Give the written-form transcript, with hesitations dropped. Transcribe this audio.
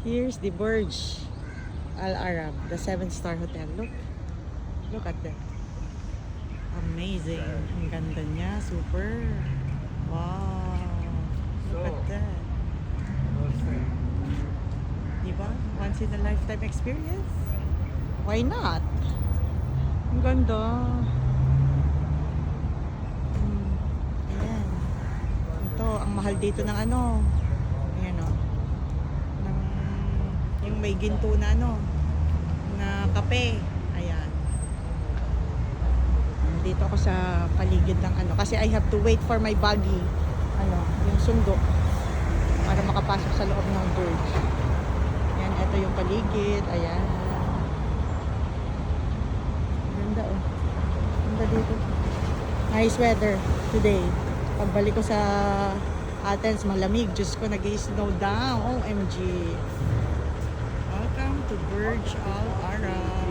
Here's the Burj Al Arab, the 7-star hotel. Look at that. Amazing. Ang ganda niya. Super. Wow. Look at that. Diba? Once in a lifetime experience. Why not? Ang ganda. Ayan. Ito, ang mahal dito ng ano. Ayan o. Yung may ginto na ano. Na kape. Ayan. Dito ako sa paligid ng ano. Kasi I have to wait for my buggy. Ano, yung sundo. Para makapasok sa loob ng Burj. Ayan, ito yung paligid. Ayan. Ganda oh. Ganda dito. Nice weather today. Pagbalik ko sa Athens, malamig. Diyos ko, nag-i-snow down. OMG. Welcome to Burj Al Arab.